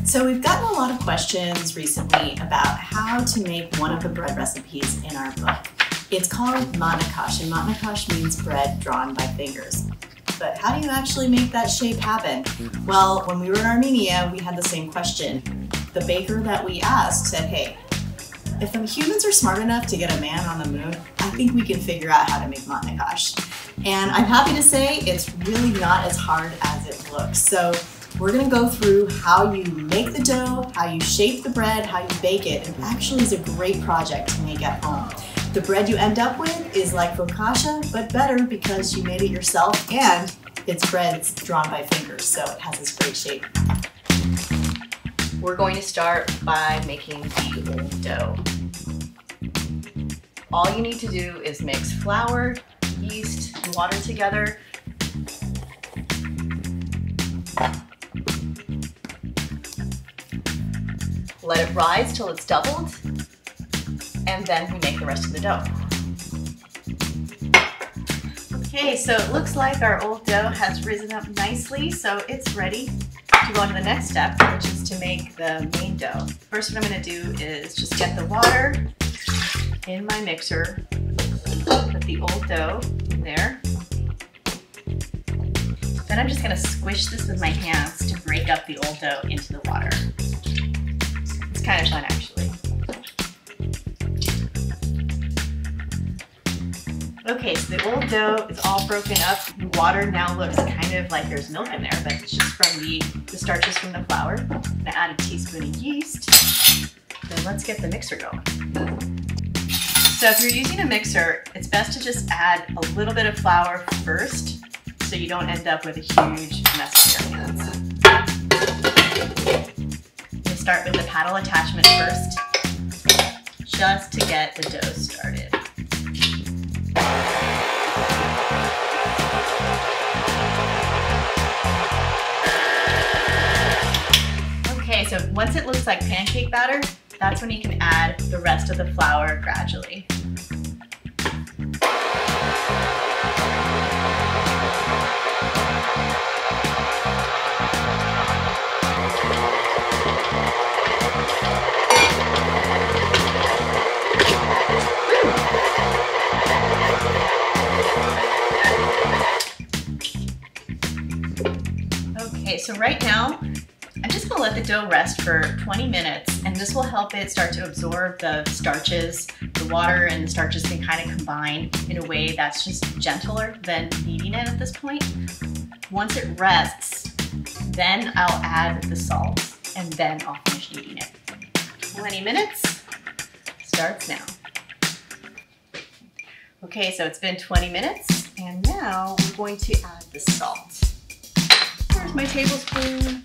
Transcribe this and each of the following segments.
So we've gotten a lot of questions recently about how to make one of the bread recipes in our book. It's called Matnakash, and Matnakash means bread drawn by fingers. But how do you actually make that shape happen? Well, when we were in Armenia, we had the same question. The baker that we asked said, hey, if the humans are smart enough to get a man on the moon, I think we can figure out how to make Matnakash. And I'm happy to say it's really not as hard as it looks. So we're gonna go through how you make the dough, how you shape the bread, how you bake it. It actually is a great project to make at home. The bread you end up with is like focaccia, but better because you made it yourself and it's bread drawn by fingers, so it has this great shape. We're going to start by making the old dough. All you need to do is mix flour, yeast, and water together. Let it rise till it's doubled, and then we make the rest of the dough. Okay, so it looks like our old dough has risen up nicely, so it's ready to go on to the next step, which is to make the main dough. First, what I'm going to do is just get the water in my mixer, put the old dough in there. Then I'm just going to squish this with my hands to break up the old dough into the water. It's kind of fun, actually. Okay, so the old dough is all broken up. The water now looks kind of like there's milk in there, but it's just from the starches from the flour. I'm gonna add a teaspoon of yeast. Then let's get the mixer going. So if you're using a mixer, it's best to just add a little bit of flour first so you don't end up with a huge mess in your hands. We start with the paddle attachment first, just to get the dough started. Okay, so once it looks like pancake batter, that's when you can add the rest of the flour gradually. Okay, so right now, I'm just gonna let the dough rest for 20 minutes, and this will help it start to absorb the starches. The water and the starches can kind of combine in a way that's just gentler than kneading it at this point. Once it rests, then I'll add the salt, and then I'll finish kneading it. 20 minutes starts now. Okay, so it's been 20 minutes, and now we're going to add the salt. Here's my tablespoon.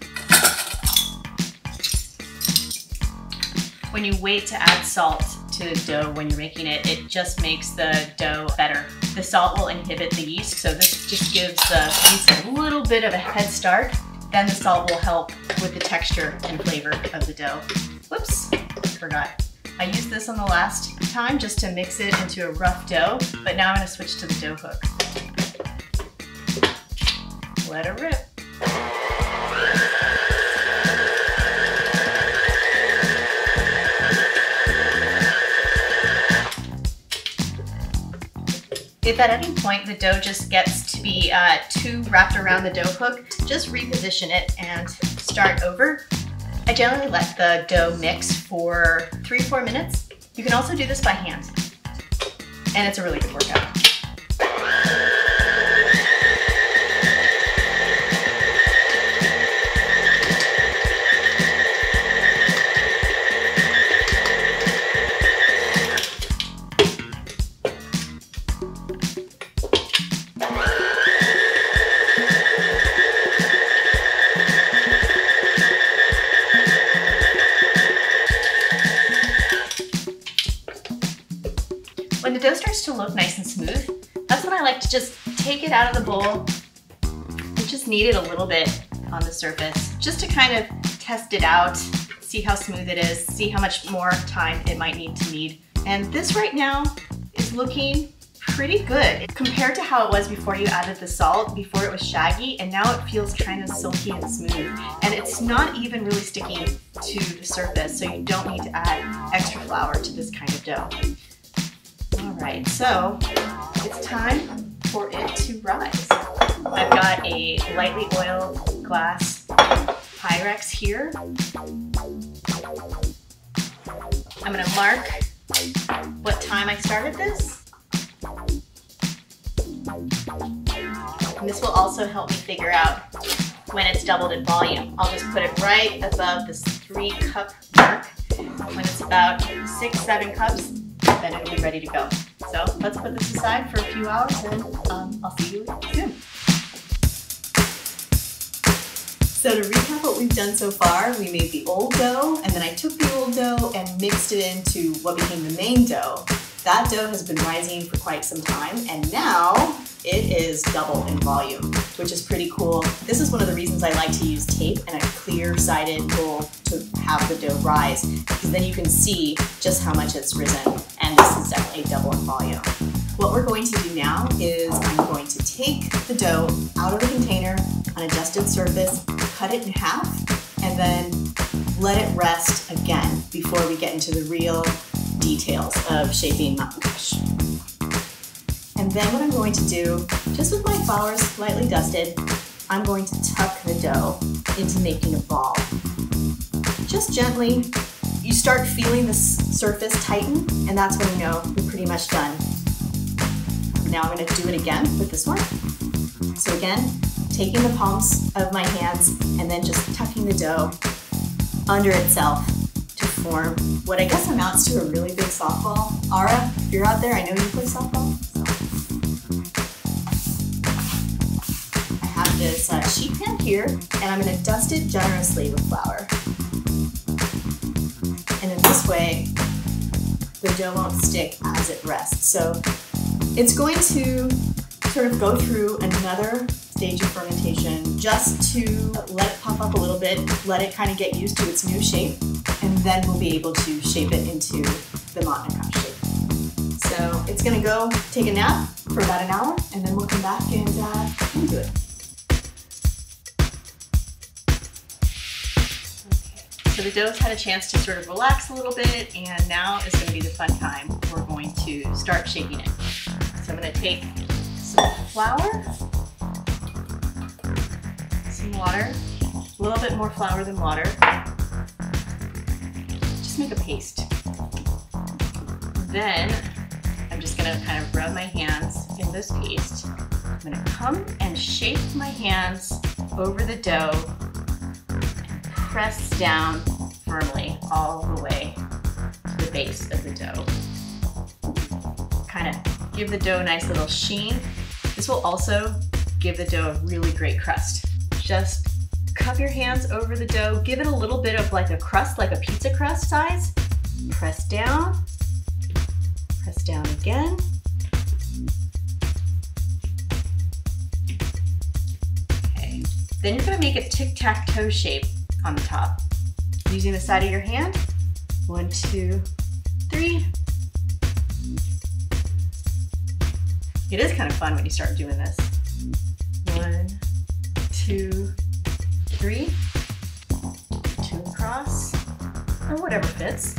When you wait to add salt to the dough when you're making it, it just makes the dough better. The salt will inhibit the yeast, so this just gives the yeast a little bit of a head start. Then the salt will help with the texture and flavor of the dough. Whoops, forgot. I used this on the last time just to mix it into a rough dough, but now I'm gonna switch to the dough hook. Let it rip. If at any point the dough just gets to be too wrapped around the dough hook, just reposition it and start over. I generally let the dough mix for 3 or 4 minutes. You can also do this by hand, and it's a really good workout. When the dough starts to look nice and smooth, that's when I like to just take it out of the bowl and just knead it a little bit on the surface, just to kind of test it out, see how smooth it is, see how much more time it might need to knead. And this right now is looking pretty good compared to how it was before you added the salt. Before it was shaggy, and now it feels kind of silky and smooth. And it's not even really sticking to the surface, so you don't need to add extra flour to this kind of dough. All right, so it's time for it to rise. I've got a lightly oiled glass Pyrex here. I'm gonna mark what time I started this. And this will also help me figure out when it's doubled in volume. I'll just put it right above this 3-cup mark. When it's about 6-7 cups, then it'll be ready to go. So let's put this aside for a few hours, and I'll see you soon. So to recap what we've done so far, we made the old dough, and then I took the old dough and mixed it into what became the main dough. That dough has been rising for quite some time, and now it is double in volume, which is pretty cool. This is one of the reasons I like to use tape and a clear-sided bowl to have the dough rise, because then you can see just how much it's risen, and this is definitely double in volume. What we're going to do now is I'm going to take the dough out of the container on a dusted surface, cut it in half, and then let it rest again before we get into the real details of shaping matnakash. And then what I'm going to do, just with my flour slightly dusted, I'm going to tuck the dough into making a ball. Just gently, you start feeling the surface tighten, and that's when you know we're pretty much done. Now I'm going to do it again with this one. So again, taking the palms of my hands and then just tucking the dough under itself to form what I guess amounts to a really big softball. Ara, if you're out there, I know you play softball. I have this sheet pan here, and I'm going to dust it generously with flour. And in this way, the dough won't stick as it rests. So it's going to sort of go through another stage of fermentation just to let it puff up a little bit, let it kind of get used to its new shape, and then we'll be able to shape it into the matnakash shape. So it's going to go take a nap for about an hour, and then we'll come back and do it. So the dough's had a chance to sort of relax a little bit, and now is going to be the fun time. We're going to start shaping it. So I'm going to take some flour, some water, a little bit more flour than water. Just make a paste. Then I'm just going to kind of rub my hands in this paste. I'm going to come and shape my hands over the dough and press down firmly all the way to the base of the dough. Kind of give the dough a nice little sheen. This will also give the dough a really great crust. Just cup your hands over the dough, give it a little bit of like a crust, like a pizza crust size. Press down again. Okay, then you're gonna make a tic-tac-toe shape on the top. Using the side of your hand, 1, 2, 3. It is kind of fun when you start doing this. 1, 2, 3. 2 across, or whatever fits.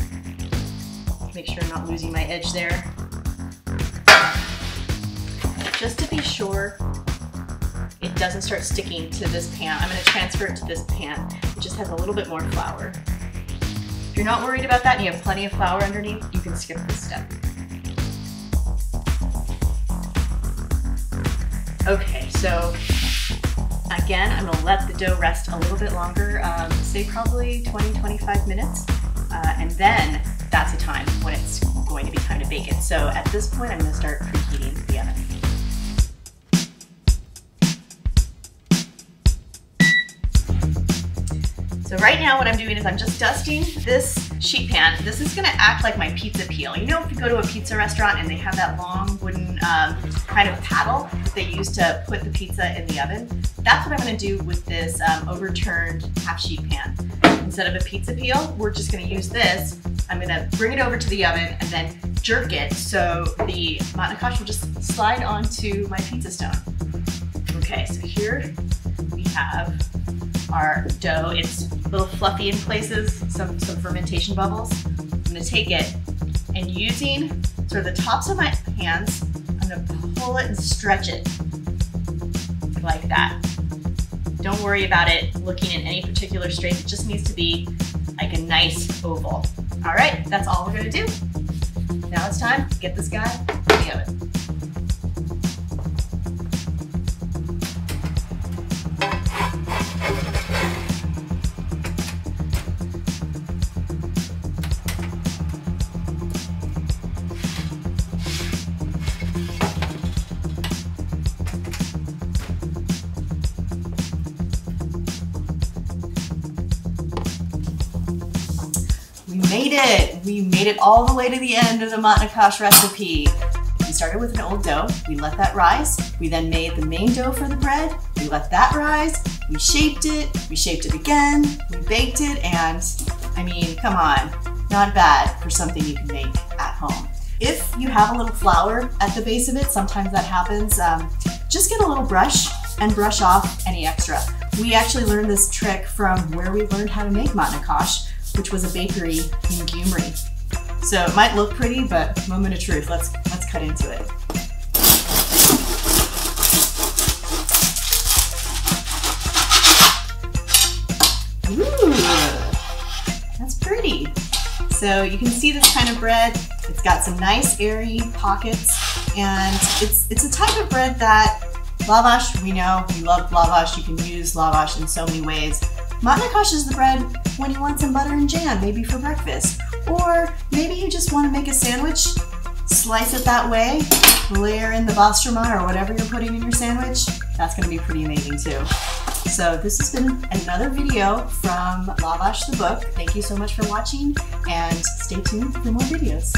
Make sure I'm not losing my edge there. Just to be sure it doesn't start sticking to this pan, I'm going to transfer it to this pan. It just has a little bit more flour. If you're not worried about that and you have plenty of flour underneath, you can skip this step. Okay, so again, I'm going to let the dough rest a little bit longer, say probably 20-25 minutes, and then that's the time when it's going to be time to bake it. So at this point, I'm going to start preheating the oven. So right now what I'm doing is I'm just dusting this sheet pan. This is gonna act like my pizza peel. You know, if you go to a pizza restaurant and they have that long wooden kind of paddle they use to put the pizza in the oven, that's what I'm gonna do with this overturned half sheet pan. instead of a pizza peel, we're just gonna use this. I'm gonna bring it over to the oven and then jerk it so the Matnakash will just slide onto my pizza stone. Okay, so here we have our dough. It's a little fluffy in places, some fermentation bubbles. I'm gonna take it and using sort of the tops of my hands, I'm gonna pull it and stretch it like that. Don't worry about it looking in any particular shape. It just needs to be like a nice oval. All right, that's all we're gonna do. Now it's time to get this guy in the oven. We made it all the way to the end of the Matnakash recipe. We started with an old dough, we let that rise. We then made the main dough for the bread, we let that rise. We shaped it again, we baked it, and I mean, come on, not bad for something you can make at home. If you have a little flour at the base of it, sometimes that happens, just get a little brush and brush off any extra. We actually learned this trick from where we learned how to make Matnakash, which was a bakery in Gyumri. So it might look pretty, but moment of truth, let's cut into it. Ooh, that's pretty. So you can see this kind of bread. It's got some nice airy pockets, and it's a type of bread that Lavash, we know, we love Lavash. You can use Lavash in so many ways. Matnakash is the bread when you want some butter and jam, maybe for breakfast. Or maybe you just want to make a sandwich, slice it that way, layer in the pastrama or whatever you're putting in your sandwich. That's going to be pretty amazing too. So this has been another video from Lavash the book. Thank you so much for watching, and stay tuned for more videos.